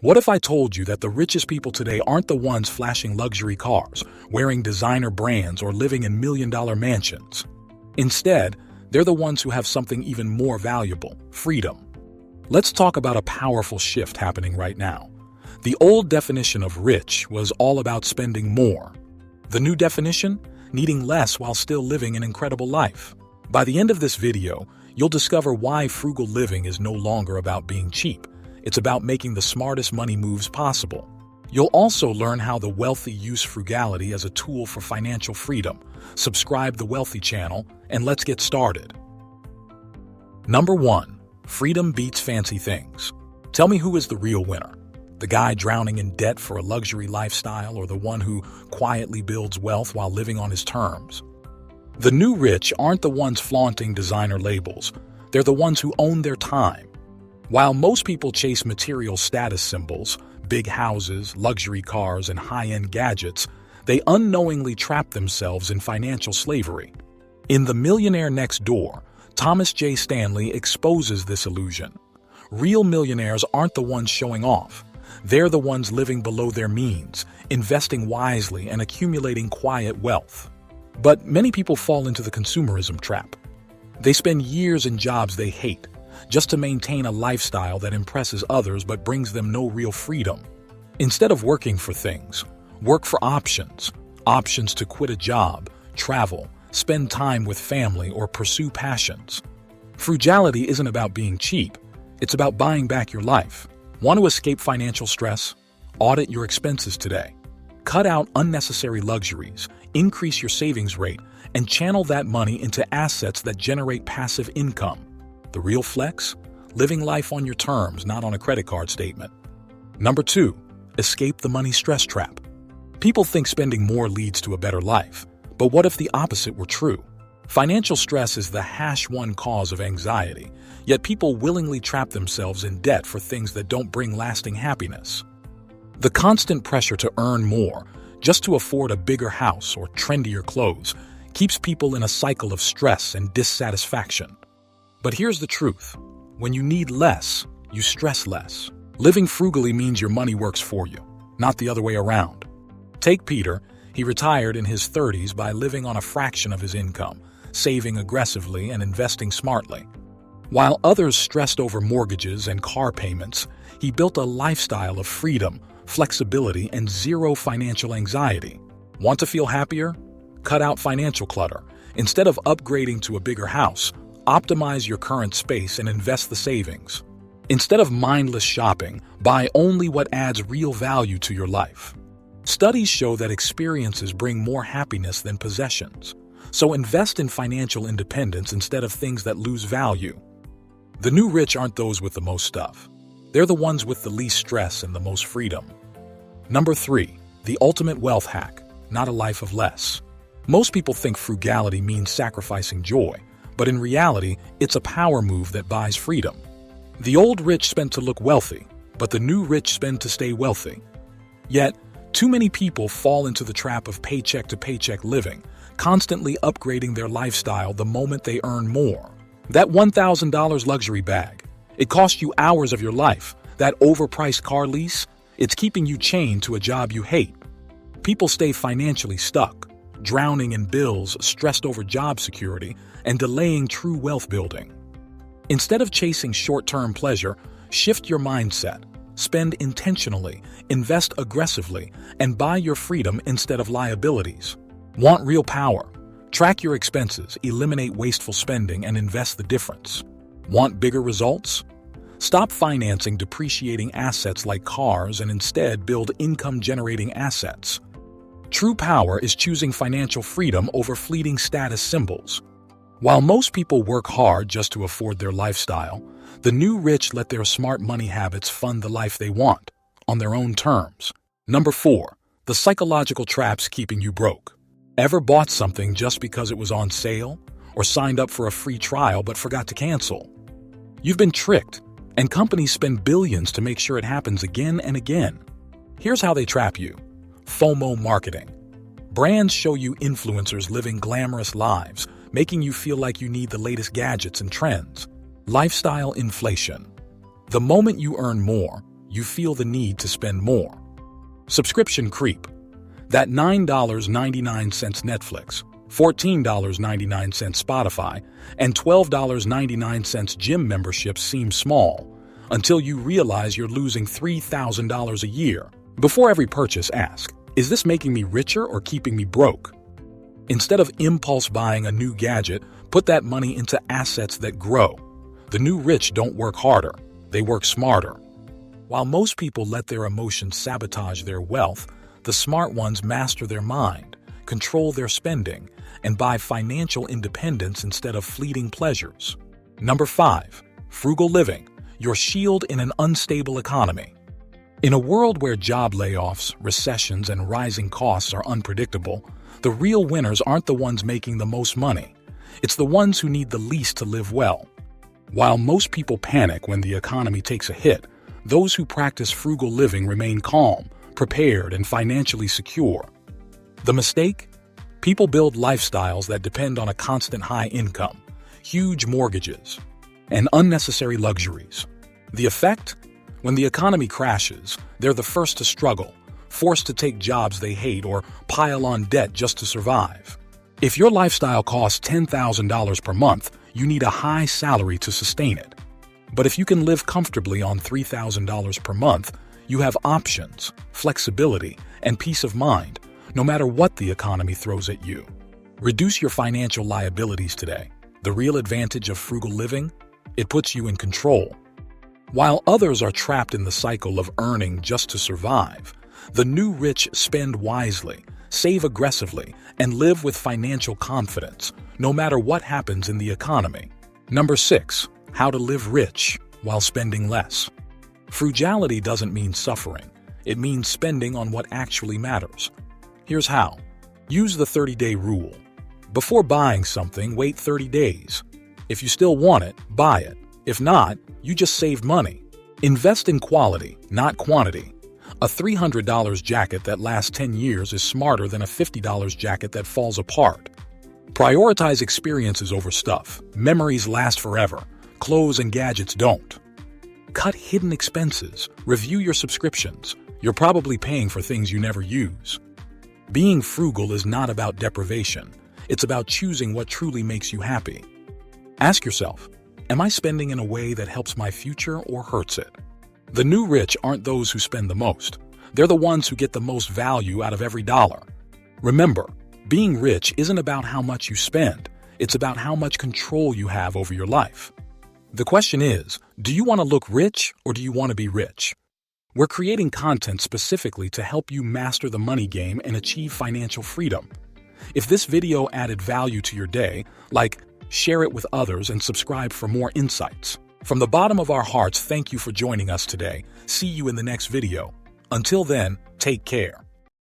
What if I told you that the richest people today aren't the ones flashing luxury cars, wearing designer brands, or living in million-dollar mansions? Instead, they're the ones who have something even more valuable: freedom. Let's talk about a powerful shift happening right now. The old definition of rich was all about spending more. The new definition? Needing less while still living an incredible life. By the end of this video, you'll discover why frugal living is no longer about being cheap. It's about making the smartest money moves possible. You'll also learn how the wealthy use frugality as a tool for financial freedom. Subscribe the Wealthy channel, and let's get started. Number 1. Freedom beats fancy things. Tell me, who is the real winner? The guy drowning in debt for a luxury lifestyle, or the one who quietly builds wealth while living on his terms? The new rich aren't the ones flaunting designer labels. They're the ones who own their time. While most people chase material status symbols, big houses, luxury cars, and high-end gadgets, they unknowingly trap themselves in financial slavery. In The Millionaire Next Door, Thomas J. Stanley exposes this illusion. Real millionaires aren't the ones showing off. They're the ones living below their means, investing wisely and accumulating quiet wealth. But many people fall into the consumerism trap. They spend years in jobs they hate, just to maintain a lifestyle that impresses others but brings them no real freedom. Instead of working for things, work for options. Options to quit a job, travel, spend time with family, or pursue passions. Frugality isn't about being cheap. It's about buying back your life. Want to escape financial stress? Audit your expenses today. Cut out unnecessary luxuries, increase your savings rate, and channel that money into assets that generate passive income. The real flex? Living life on your terms, not on a credit card statement. Number 2. Escape the money stress trap. People think spending more leads to a better life. But what if the opposite were true? Financial stress is the #1 cause of anxiety, yet people willingly trap themselves in debt for things that don't bring lasting happiness. The constant pressure to earn more, just to afford a bigger house or trendier clothes, keeps people in a cycle of stress and dissatisfaction. But here's the truth. When you need less, you stress less. Living frugally means your money works for you, not the other way around. Take Peter. He retired in his 30s by living on a fraction of his income, saving aggressively and investing smartly. While others stressed over mortgages and car payments, he built a lifestyle of freedom, flexibility, and zero financial anxiety. Want to feel happier? Cut out financial clutter. Instead of upgrading to a bigger house, optimize your current space and invest the savings. Instead of mindless shopping, buy only what adds real value to your life. Studies show that experiences bring more happiness than possessions. So invest in financial independence instead of things that lose value. The new rich aren't those with the most stuff. They're the ones with the least stress and the most freedom. Number 3. The ultimate wealth hack, not a life of less. Most people think frugality means sacrificing joy, but in reality, it's a power move that buys freedom. The old rich spend to look wealthy, but the new rich spend to stay wealthy. Yet, too many people fall into the trap of paycheck-to-paycheck living, constantly upgrading their lifestyle the moment they earn more. That $1,000 luxury bag, it cost you hours of your life. That overpriced car lease, it's keeping you chained to a job you hate. People stay financially stuck, drowning in bills, stressed over job security, and delaying true wealth building. Instead of chasing short-term pleasure, shift your mindset. Spend intentionally, invest aggressively, and buy your freedom instead of liabilities. Want real power? Track your expenses, eliminate wasteful spending, and invest the difference. Want bigger results? Stop financing depreciating assets like cars and instead build income-generating assets. True power is choosing financial freedom over fleeting status symbols. While most people work hard just to afford their lifestyle, the new rich let their smart money habits fund the life they want, on their own terms. Number 4. The psychological traps keeping you broke. Ever bought something just because it was on sale? Or signed up for a free trial but forgot to cancel? You've been tricked, and companies spend billions to make sure it happens again and again. Here's how they trap you. FOMO marketing. Brands show you influencers living glamorous lives, making you feel like you need the latest gadgets and trends. Lifestyle inflation. The moment you earn more, you feel the need to spend more. Subscription creep. That $9.99 Netflix, $14.99 Spotify, and $12.99 gym membership seem small until you realize you're losing $3,000 a year. Before every purchase, ask, is this making me richer or keeping me broke? Instead of impulse buying a new gadget, put that money into assets that grow. The new rich don't work harder, they work smarter. While most people let their emotions sabotage their wealth, the smart ones master their mind, control their spending, and buy financial independence instead of fleeting pleasures. Number 5. Frugal living, your shield in an unstable economy. In a world where job layoffs, recessions, and rising costs are unpredictable, the real winners aren't the ones making the most money. It's the ones who need the least to live well. While most people panic when the economy takes a hit, those who practice frugal living remain calm, prepared, and financially secure. The mistake? People build lifestyles that depend on a constant high income, huge mortgages, and unnecessary luxuries. The effect? When the economy crashes, they're the first to struggle, forced to take jobs they hate or pile on debt just to survive. If your lifestyle costs $10,000 per month, you need a high salary to sustain it. But if you can live comfortably on $3,000 per month, you have options, flexibility, and peace of mind, no matter what the economy throws at you. Reduce your financial liabilities today. The real advantage of frugal living? It puts you in control. While others are trapped in the cycle of earning just to survive, the new rich spend wisely, save aggressively, and live with financial confidence, no matter what happens in the economy. Number 6. How to live rich while spending less. Frugality doesn't mean suffering. It means spending on what actually matters. Here's how. Use the 30-day rule. Before buying something, wait 30 days. If you still want it, buy it. If not, you just saved money. Invest in quality, not quantity. A $300 jacket that lasts 10 years is smarter than a $50 jacket that falls apart. Prioritize experiences over stuff. Memories last forever. Clothes and gadgets don't. Cut hidden expenses. Review your subscriptions. You're probably paying for things you never use. Being frugal is not about deprivation. It's about choosing what truly makes you happy. Ask yourself, am I spending in a way that helps my future or hurts it? The new rich aren't those who spend the most. They're the ones who get the most value out of every dollar. Remember, being rich isn't about how much you spend. It's about how much control you have over your life. The question is, do you want to look rich or do you want to be rich? We're creating content specifically to help you master the money game and achieve financial freedom. If this video added value to your day, share it with others and subscribe for more insights. From the bottom of our hearts, thank you for joining us today. See you in the next video. Until then, take care.